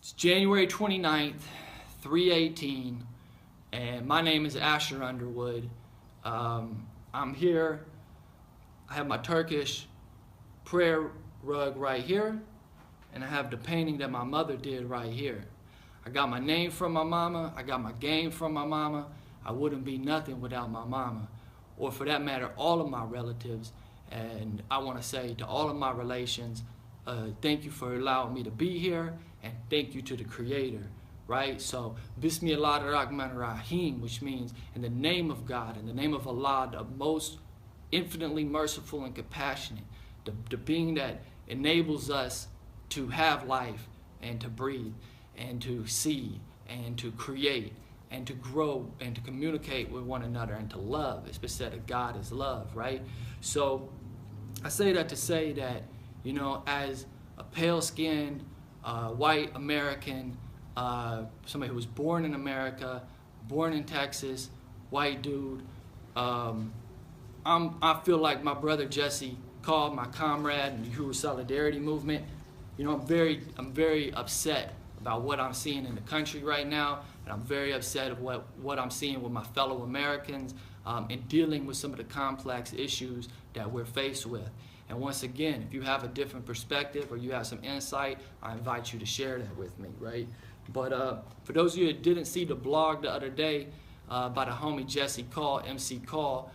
It's January 29th, 3:18, and my name is Asher Underwood. I'm here. I have my Turkish prayer rug right here, and I have the painting that my mother did right here. I got my name from my mama. I got my game from my mama. I wouldn't be nothing without my mama, or for that matter, all of my relatives. And I want to say to all of my relations, thank you for allowing me to be here, and thank you to the Creator, right? So, Bismillah ar-Rahman ar-Rahim, which means in the name of God, in the name of Allah, the most infinitely merciful and compassionate, the being that enables us to have life and to breathe and to see and to create and to grow and to communicate with one another and to love. It's been said that God is love, right? So I say that to say that, you know, as a pale-skinned, white American, somebody who was born in America, born in Texas, white dude, I feel like my brother Jesse called, my comrade in the Uhuru Solidarity Movement. You know, I'm very upset about what I'm seeing in the country right now, and I'm very upset of what I'm seeing with my fellow Americans in dealing with some of the complex issues that we're faced with. And once again, if you have a different perspective or you have some insight, I invite you to share that with me, right? But for those of you that didn't see the blog the other day by the homie Jesse Call, MC Call,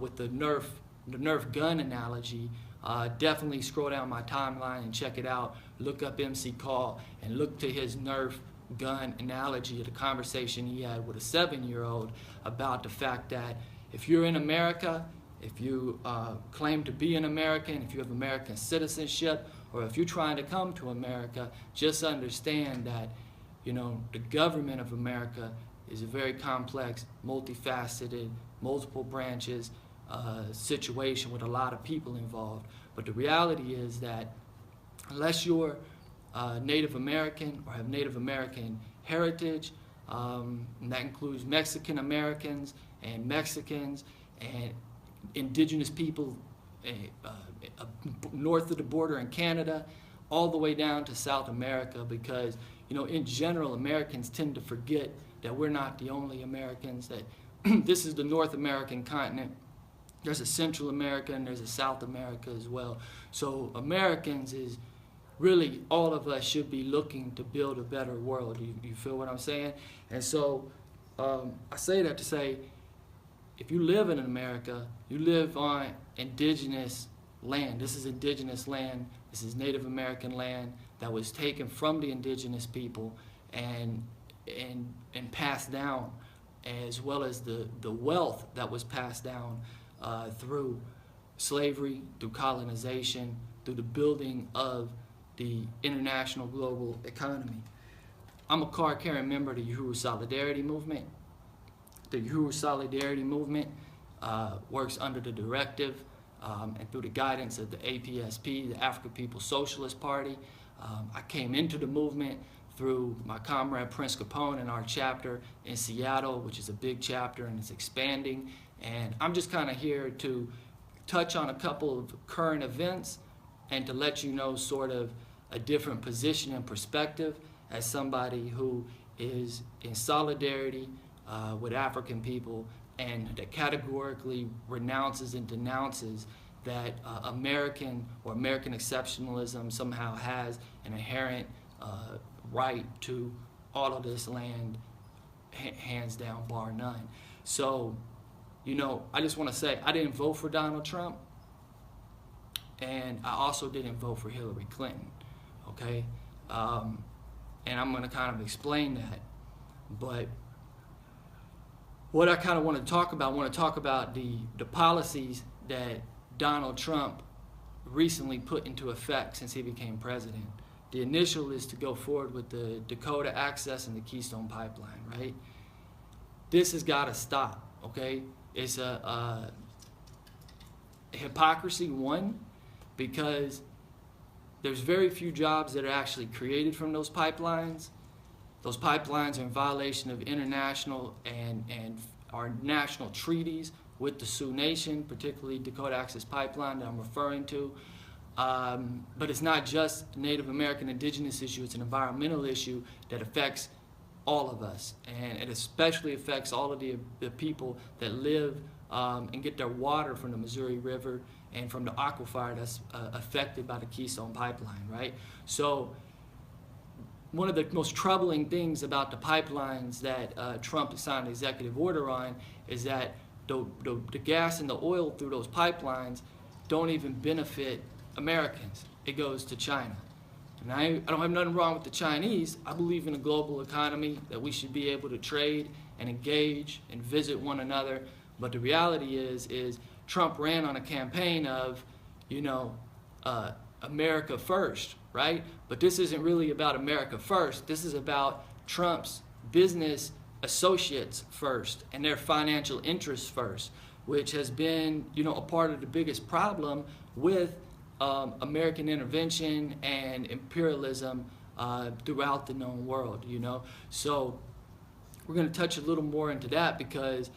with the Nerf gun analogy, definitely scroll down my timeline and check it out. Look up MC Call and look to his Nerf gun analogy of the conversation he had with a 7-year-old about the fact that if you're in America, if you claim to be an American, if you have American citizenship, or if you're trying to come to America, just understand that, you know, the government of America is a very complex, multifaceted, multiple branches situation with a lot of people involved. But the reality is that unless you're Native American or have Native American heritage, and that includes Mexican Americans and Mexicans and indigenous people north of the border in Canada, all the way down to South America, because, you know, in general, Americans tend to forget that we're not the only Americans, that this is the North American continent. There's a Central America and there's a South America as well. So Americans is really, all of us should be looking to build a better world. You feel what I'm saying? And so I say that to say, if you live in America, you live on indigenous land. This is indigenous land. This is Native American land that was taken from the indigenous people and passed down, as well as the wealth that was passed down through slavery, through colonization, through the building of the international global economy. I'm a card-carrying member of the Uhuru Solidarity Movement. The Uhuru Solidarity Movement works under the directive and through the guidance of the APSP, the African People's Socialist Party. I came into the movement through my comrade Prince Capone and our chapter in Seattle, which is a big chapter and it's expanding. And I'm just kind of here to touch on a couple of current events and to let you know sort of a different position and perspective as somebody who is in solidarity with African people and that categorically renounces and denounces that American or American exceptionalism somehow has an inherent right to all of this land, hands down, bar none. So, you know, I just want to say I didn't vote for Donald Trump, and I also didn't vote for Hillary Clinton, okay? And I'm going to kind of explain that. But what I kind of want to talk about, the policies that Donald Trump recently put into effect since he became president. The initial is to go forward with the Dakota Access and the Keystone Pipeline, right? This has got to stop, okay? It's a hypocrisy, one, because there's very few jobs that are actually created from those pipelines. Those pipelines are in violation of international and our national treaties with the Sioux Nation, particularly Dakota Access Pipeline that I'm referring to. But it's not just a Native American indigenous issue, it's an environmental issue that affects all of us. And it especially affects all of the people that live and get their water from the Missouri River and from the aquifer that's affected by the Keystone Pipeline, right? So one of the most troubling things about the pipelines that Trump signed an executive order on is that the gas and the oil through those pipelines don't even benefit Americans. It goes to China. And I don't have nothing wrong with the Chinese. I believe in a global economy, that we should be able to trade and engage and visit one another. But the reality is Trump ran on a campaign of, America first, right? But this isn't really about America first. This is about Trump's business associates first and their financial interests first, which has been, a part of the biggest problem with American intervention and imperialism throughout the known world, So we're going to touch a little more into that, because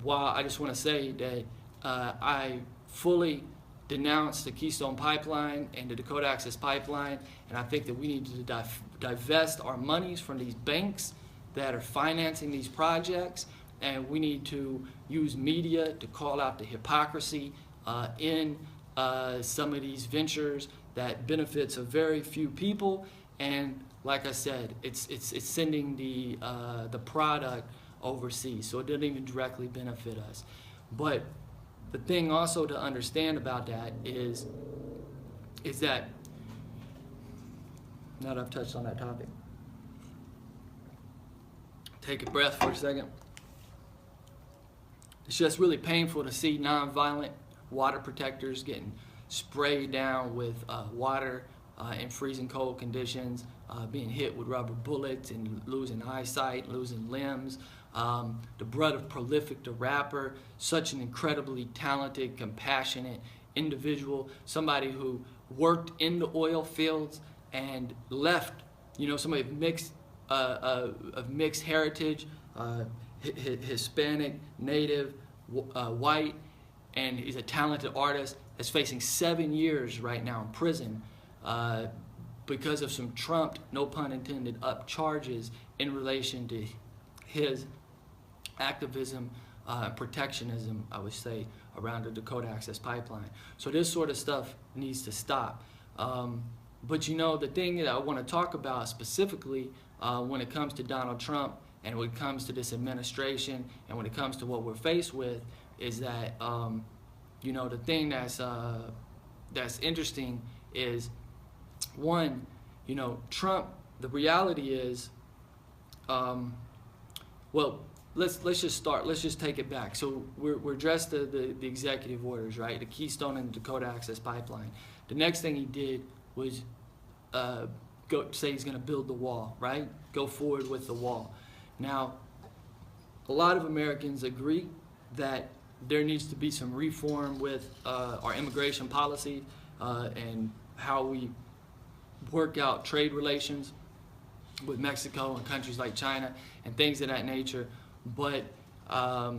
while I just want to say that I fully denounce the Keystone Pipeline and the Dakota Access Pipeline, and I think that we need to divest our monies from these banks that are financing these projects, and we need to use media to call out the hypocrisy in some of these ventures that benefits a very few people. And like I said, it's sending the product overseas, so it doesn't even directly benefit us. But the thing also to understand about that is that, now that I've touched on that topic, take a breath for a second. It's just really painful to see nonviolent water protectors getting sprayed down with water in freezing cold conditions, being hit with rubber bullets and losing eyesight, losing limbs. The blood of Prolific, the rapper, such an incredibly talented, compassionate individual, somebody who worked in the oil fields and left, somebody of mixed heritage, Hispanic, Native, white, and he's a talented artist that's facing 7 years right now in prison because of some Trump, no pun intended, up charges in relation to his activism, protectionism, I would say, around the Dakota Access Pipeline. So this sort of stuff needs to stop. But the thing that I want to talk about specifically when it comes to Donald Trump and when it comes to this administration and when it comes to what we're faced with is that, the thing that's interesting is, one, Trump, the reality is, let's just take it back. So we're addressed the executive orders, right? The Keystone and the Dakota Access Pipeline. The next thing he did was go say he's going to build the wall, right? Go forward with the wall. Now, a lot of Americans agree that there needs to be some reform with our immigration policy and how we work out trade relations with Mexico and countries like China and things of that nature. But I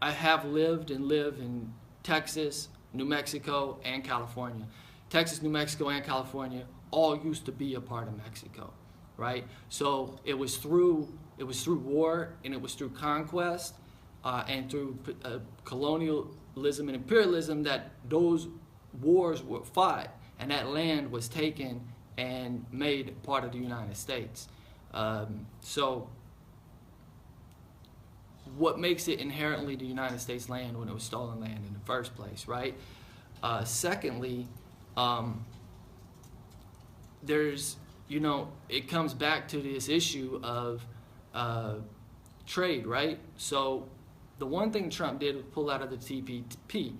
have lived and live in Texas, New Mexico, and California. Texas, New Mexico, and California all used to be a part of Mexico, right? So it was through war and it was through conquest and through colonialism and imperialism that those wars were fought and that land was taken and made part of the United States. So what makes it inherently the United States land when it was stolen land in the first place, right? Secondly, there's, it comes back to this issue of trade, right? So the one thing Trump did was pull out of the TPP.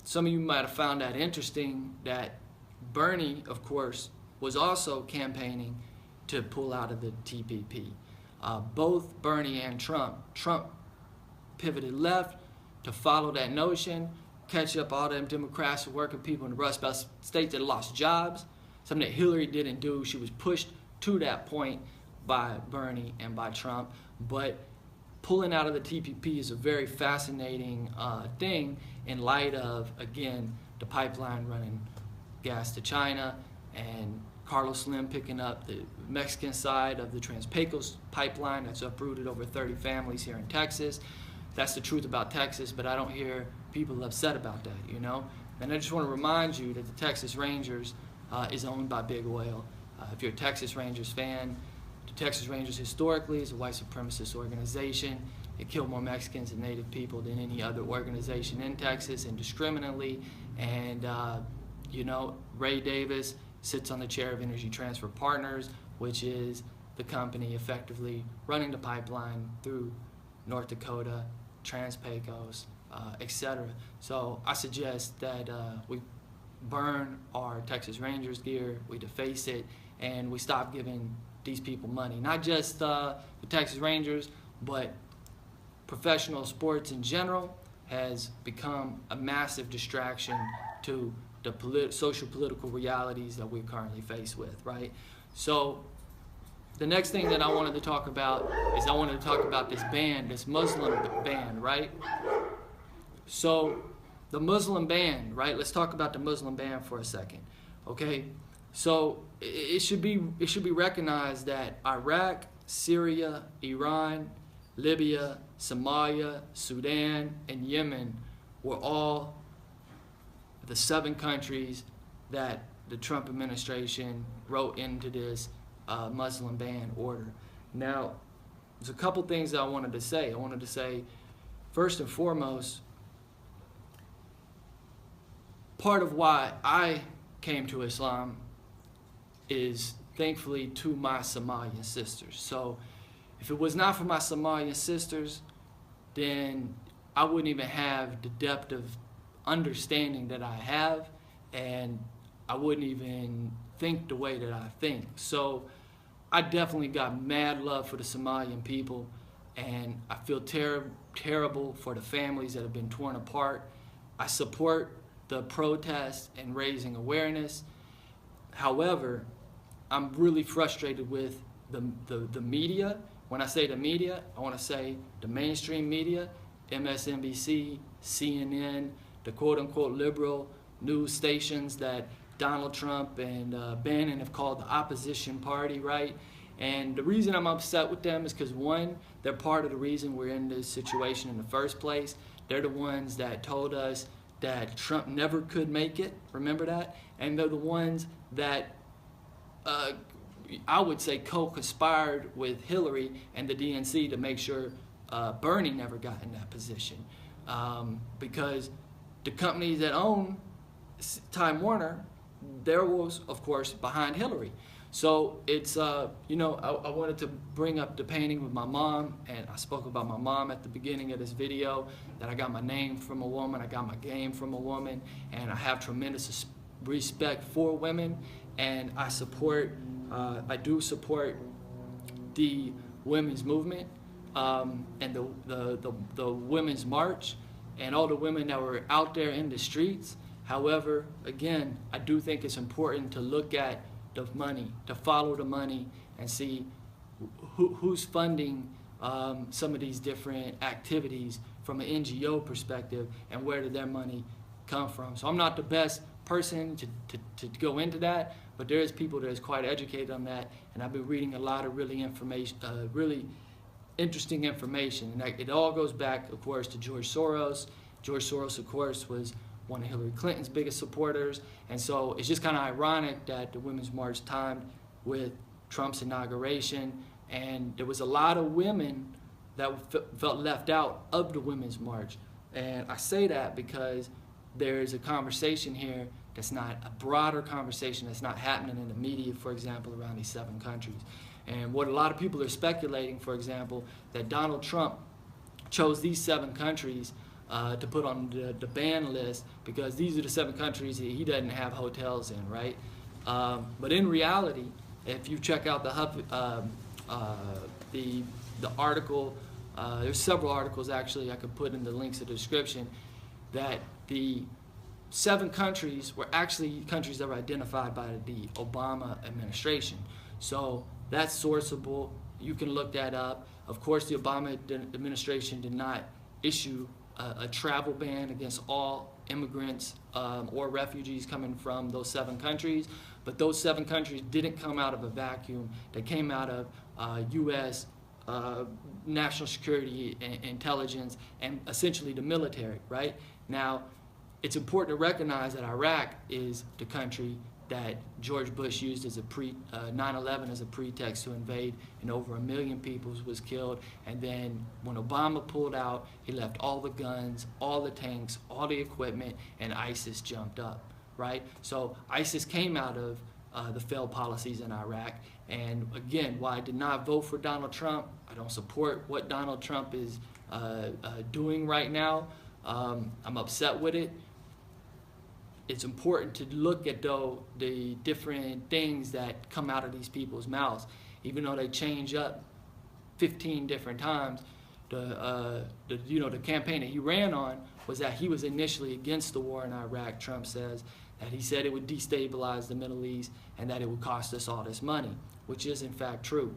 Some of you might have found that interesting that Bernie, of course, was also campaigning to pull out of the TPP. Both Bernie and Trump pivoted left to follow that notion, catch up all them Democrats and working people in the Rust Belt states that lost jobs, something that Hillary didn't do. She was pushed to that point by Bernie and by Trump. But pulling out of the TPP is a very fascinating thing in light of, again, the pipeline running gas to China, and Carlos Slim picking up the Mexican side of the Trans-Pecos pipeline that's uprooted over 30 families here in Texas. That's the truth about Texas, but I don't hear people upset about that, you know? And I just want to remind you that the Texas Rangers is owned by Big Oil. If you're a Texas Rangers fan, the Texas Rangers historically is a white supremacist organization. It killed more Mexicans and Native people than any other organization in Texas indiscriminately. And, you know, Ray Davis sits on the chair of Energy Transfer Partners, which is the company effectively running the pipeline through North Dakota, Trans-Pecos, etc. So I suggest that we burn our Texas Rangers gear, we deface it, and we stop giving these people money. Not just the Texas Rangers, but professional sports in general has become a massive distraction to the social political realities that we're currently faced with, right? So the next thing that I wanted to talk about is I wanted to talk about this ban, this Muslim ban, right? So the Muslim ban, right? Let's talk about the Muslim ban for a second, okay? So it should be recognized that Iraq, Syria, Iran, Libya, Somalia, Sudan, and Yemen were all the 7 countries that the Trump administration wrote into this Muslim ban order. Now, there's a couple things that I wanted to say. I wanted to say, first and foremost, part of why I came to Islam is thankfully to my Somalian sisters. So if it was not for my Somalian sisters, then I wouldn't even have the depth of understanding that I have, and I wouldn't even think the way that I think. So I definitely got mad love for the Somalian people, and I feel terrible for the families that have been torn apart. I support the protests and raising awareness. However, I'm really frustrated with the media. When I say the media, I want to say the mainstream media, MSNBC, CNN, the quote-unquote liberal news stations that Donald Trump and Bannon have called the opposition party, right? And the reason I'm upset with them is because, one, they're part of the reason we're in this situation in the first place. They're the ones that told us that Trump never could make it, remember that? And they're the ones that I would say co-conspired with Hillary and the DNC to make sure Bernie never got in that position. Because the companies that own Time Warner, there was, of course, behind Hillary. So it's, you know, I wanted to bring up the painting with my mom, and I spoke about my mom at the beginning of this video, that I got my name from a woman, I got my game from a woman, and I have tremendous respect for women, and I support, I do support the women's movement and the women's march and all the women that were out there in the streets. However, again, I do think it's important to look at the money, to follow the money and see who's funding some of these different activities from an NGO perspective and where did their money come from. So I'm not the best person to go into that, but there is people that is quite educated on that, and I've been reading a lot of really interesting information. And it all goes back, of course, to George Soros. George Soros, of course, was one of Hillary Clinton's biggest supporters, and so it's just kind of ironic that the Women's March timed with Trump's inauguration, and there was a lot of women that felt left out of the Women's March. And I say that because there's a conversation here that's not a broader conversation that's not happening in the media, for example, around these 7 countries. And what a lot of people are speculating, for example, that Donald Trump chose these 7 countries to put on the ban list because these are the 7 countries he doesn't have hotels in, right? But in reality, if you check out the article, there's several articles actually I could put in the links in the description, that the 7 countries were actually countries that were identified by the Obama administration. So that's sourceable. You can look that up. Of course, the Obama administration did not issue a travel ban against all immigrants or refugees coming from those 7 countries, but those 7 countries didn't come out of a vacuum. They came out of U.S. National security and intelligence and essentially the military, right? Now, it's important to recognize that Iraq is the country that George Bush used as a 9/11 as a pretext to invade, and over 1 million people was killed. And then when Obama pulled out, he left all the guns, all the tanks, all the equipment, and ISIS jumped up, right? So ISIS came out of the failed policies in Iraq. And again, while I did not vote for Donald Trump, I don't support what Donald Trump is doing right now. I'm upset with it. It's important to look at, though, the different things that come out of these people's mouths. Even though they change up 15 different times, the campaign that he ran on was that he was initially against the war in Iraq. Trump says that he said it would destabilize the Middle East and that it would cost us all this money, which is in fact true.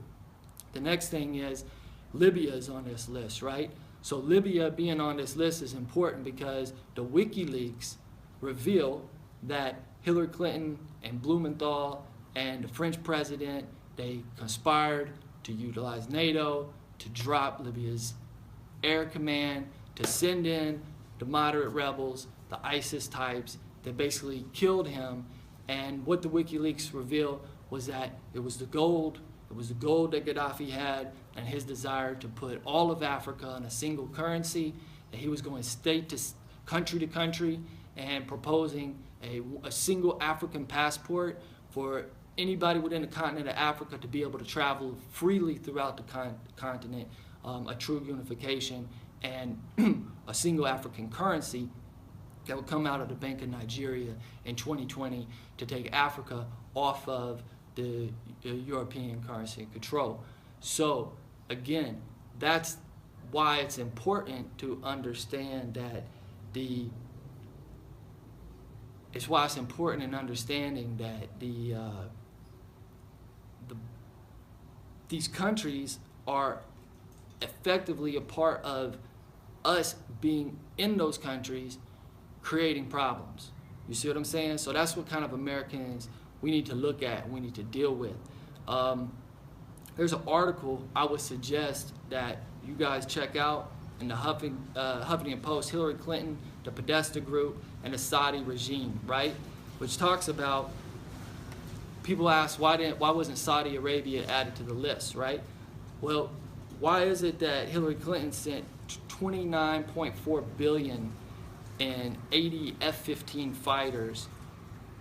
The next thing is Libya is on this list, right? So Libya being on this list is important because the WikiLeaks reveal that Hillary Clinton and Blumenthal and the French president, they conspired to utilize NATO, to drop Libya's air command, to send in the moderate rebels, the ISIS types, that basically killed him. And what the WikiLeaks revealed was that it was the gold that Gaddafi had and his desire to put all of Africa in a single currency, that he was going state to country and proposing a single African passport for anybody within the continent of Africa to be able to travel freely throughout the continent, a true unification, and a single African currency that would come out of the Bank of Nigeria in 2020 to take Africa off of the European currency control. So again, that's why it's important to understand that it's why it's important in understanding that these countries are effectively a part of us being in those countries creating problems. You see what I'm saying? So that's what kind of Americans we need to look at and we need to deal with. There's an article I would suggest that you guys check out in the Huffington Post, Hillary Clinton, the Podesta Group, and the Saudi regime, right? Which talks about, people ask why wasn't Saudi Arabia added to the list, right? Well, why is it that Hillary Clinton sent $29.4 billion and 80 F-15 fighters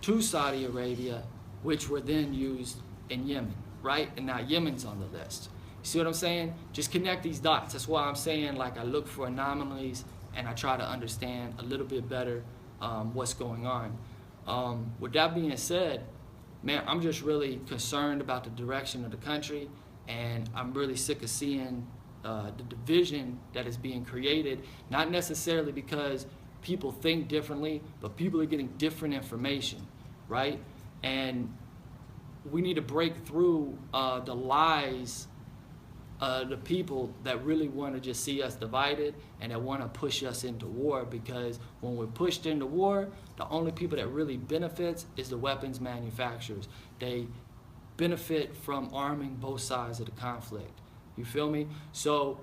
to Saudi Arabia, which were then used in Yemen, right? And now Yemen's on the list. You see what I'm saying? Just connect these dots. That's why I'm saying, like, I look for anomalies and I try to understand a little bit better what's going on. With that being said, man, I'm just really concerned about the direction of the country, and I'm really sick of seeing the division that is being created, not necessarily because people think differently, but people are getting different information, right? And we need to break through the lies, the people that really want to just see us divided and that want to push us into war, because when we're pushed into war, the only people that really benefits is the weapons manufacturers. They benefit from arming both sides of the conflict. You feel me? So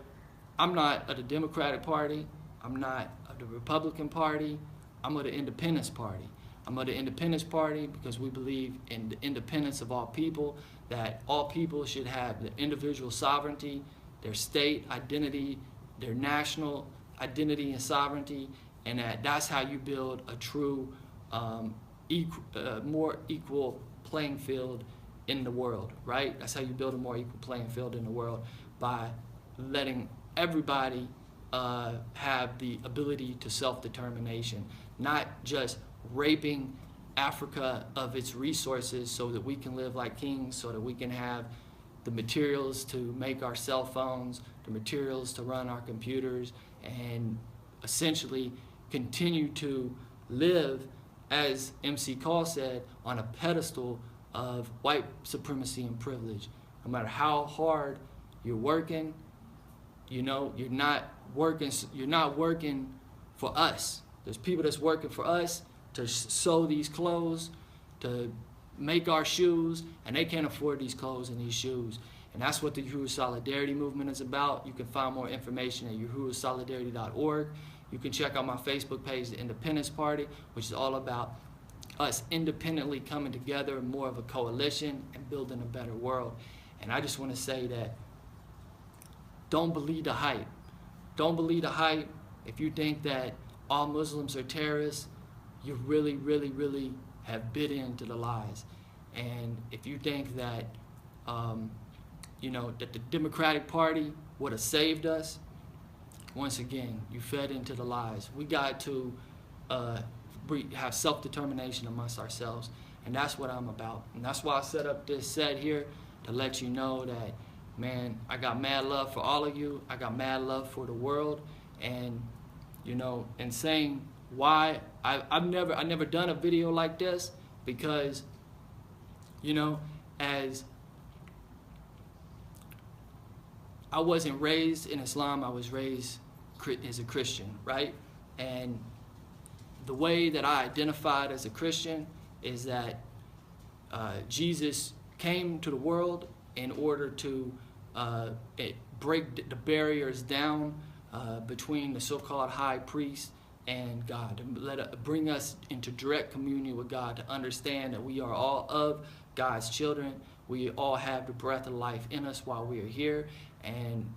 I'm not of the Democratic Party. I'm not of the Republican Party. I'm of the Independence Party. I'm of the Independence Party because we believe in the independence of all people, that all people should have the individual sovereignty, their state identity, their national identity and sovereignty, and that's how you build a true, more equal playing field in the world, right? That's how you build a more equal playing field in the world, by letting everybody have the ability to self-determination, not just raping Africa of its resources so that we can live like kings, so that we can have the materials to make our cell phones, the materials to run our computers, and essentially continue to live, as MC Call said, on a pedestal of white supremacy and privilege. No matter how hard you're working, you know, you're not working for us. There's people that's working for us to sew these clothes, to make our shoes, and they can't afford these clothes and these shoes. And that's what the Uhuru Solidarity Movement is about. You can find more information at uhurusolidarity.org. You can check out my Facebook page, The Independence Party, which is all about us independently coming together, more of a coalition, and building a better world. And I just want to say that don't believe the hype. Don't believe the hype. If you think that all Muslims are terrorists, you really, really, really have bit into the lies. And if you think that, that the Democratic Party would have saved us, once again, you fed into the lies. We got to have self-determination amongst ourselves, and that's what I'm about. And that's why I set up this set here, to let you know that, man, I got mad love for all of you. I got mad love for the world. And, and saying why I never done a video like this, because, as I wasn't raised in Islam, I was raised as a Christian, right? And the way that I identified as a Christian is that Jesus came to the world in order to break the barriers down between the so-called high priest and God, and bring us into direct communion with God, to understand that we are all of God's children. We all have the breath of life in us while we are here, and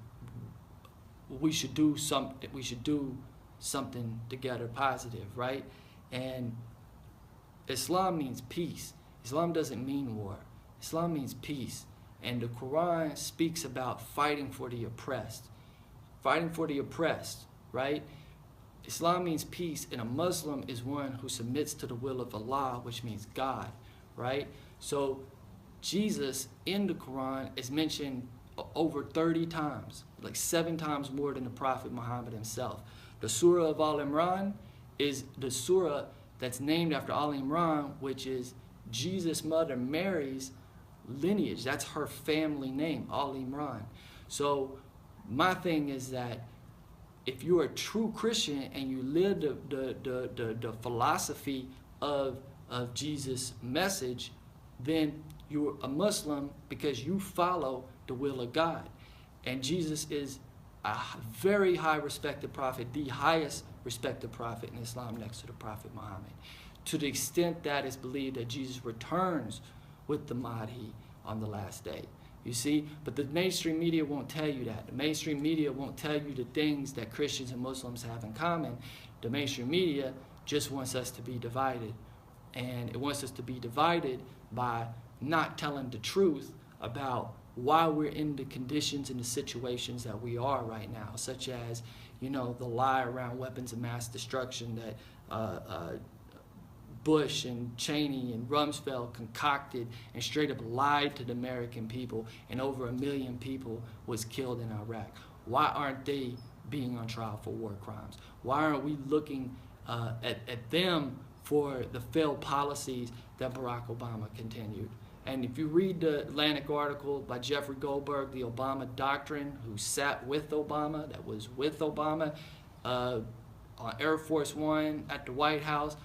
we should do something. We should do something together positive, right? And Islam means peace. Islam doesn't mean war. Islam means peace. And the Quran speaks about fighting for the oppressed. Fighting for the oppressed, right? Islam means peace, and a Muslim is one who submits to the will of Allah, which means God, right? So Jesus in the Quran is mentioned over 30 times, like 7 times more than the Prophet Muhammad himself. The Surah of Al-Imran is the surah that's named after Al-Imran, which is Jesus' mother Mary's lineage. That's her family name, Al-Imran. So my thing is that if you're a true Christian and you live the philosophy of Jesus' message, then you're a Muslim because you follow the will of God. And Jesus is a very high respected prophet, the highest respected prophet in Islam next to the Prophet Muhammad, to the extent that it's believed that Jesus returns with the Mahdi on the last day. You see, but the mainstream media won't tell you that. The mainstream media won't tell you the things that Christians and Muslims have in common. The mainstream media just wants us to be divided. And it wants us to be divided by not telling the truth about why we're in the conditions and the situations that we are right now, such as, the lie around weapons of mass destruction that Bush and Cheney and Rumsfeld concocted and straight up lied to the American people, and over 1 million people was killed in Iraq. Why aren't they being on trial for war crimes? Why aren't we looking at them for the failed policies that Barack Obama continued? And if you read the Atlantic article by Jeffrey Goldberg, The Obama Doctrine, who sat with Obama, that was with Obama on Air Force One at the White House,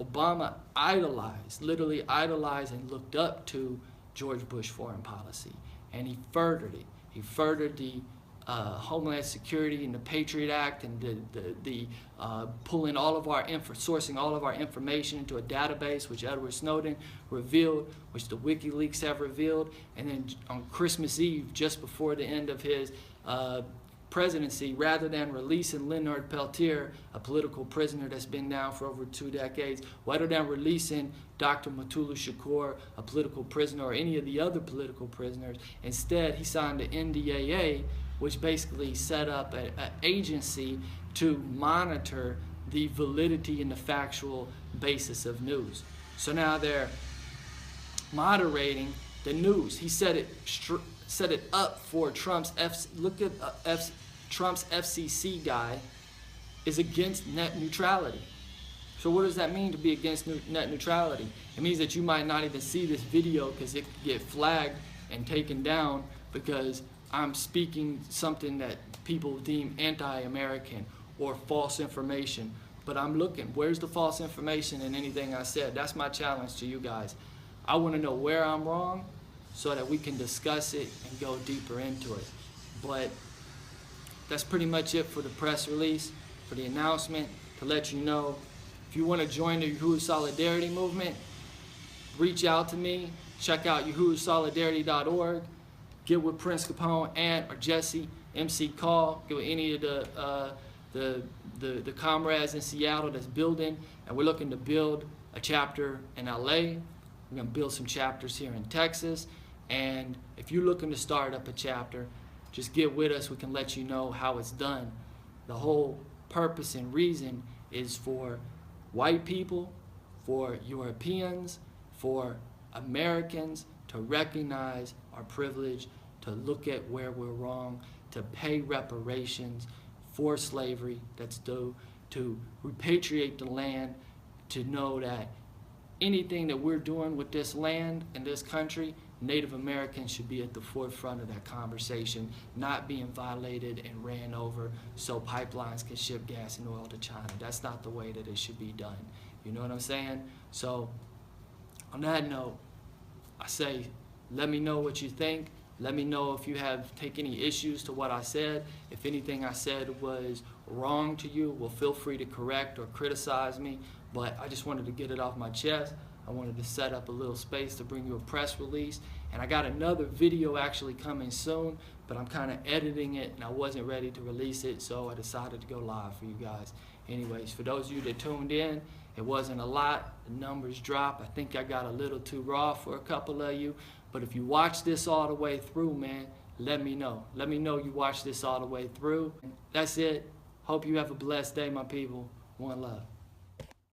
Obama idolized, literally idolized and looked up to George Bush foreign policy. And he furthered it. He furthered the Homeland Security and the Patriot Act, and the pulling all of our sourcing all of our information into a database, which Edward Snowden revealed, which the WikiLeaks have revealed. And then on Christmas Eve, just before the end of his presidency, rather than releasing Leonard Peltier, a political prisoner that's been down for over 2 decades, rather than releasing Dr. Mutulu Shakur, a political prisoner, or any of the other political prisoners, instead he signed the NDAA, which basically set up an agency to monitor the validity and the factual basis of news. So now they're moderating the news. He set it up for Trump's Trump's FCC guy is against net neutrality. So what does that mean, to be against net neutrality? It means that you might not even see this video because it could get flagged and taken down because I'm speaking something that people deem anti-American or false information. but I'm looking. Where's the false information in anything I said? That's my challenge to you guys. I want to know where I'm wrong so that we can discuss it and go deeper into it. But that's pretty much it for the press release, for the announcement, to let you know. If you want to join the Yahuwah Solidarity Movement, reach out to me. Check out YahuwahSolidarity.org. Get with Prince Capone or Jesse, MC Call. Get with any of the comrades in Seattle that's building. And we're looking to build a chapter in LA. We're going to build some chapters here in Texas. And if you're looking to start up a chapter, just get with us. We can let you know how it's done. The whole purpose and reason is for white people, for Europeans, for Americans to recognize our privilege, to look at where we're wrong, to pay reparations for slavery that's due, to repatriate the land, to know that anything that we're doing with this land and this country, Native Americans should be at the forefront of that conversation, not being violated and ran over so pipelines can ship gas and oil to China. That's not the way that it should be done. You know what I'm saying? So on that note, I say, let me know what you think. Let me know if you have take any issues to what I said. If anything I said was wrong to you, well, feel free to correct or criticize me. But I just wanted to get it off my chest. I wanted to set up a little space to bring you a press release. And I got another video actually coming soon, but I'm kind of editing it and I wasn't ready to release it, so I decided to go live for you guys. Anyways, for those of you that tuned in, it wasn't a lot. The numbers dropped. I think I got a little too raw for a couple of you. But if you watch this all the way through, man, let me know. Let me know you watched this all the way through. That's it. Hope you have a blessed day, my people. One love.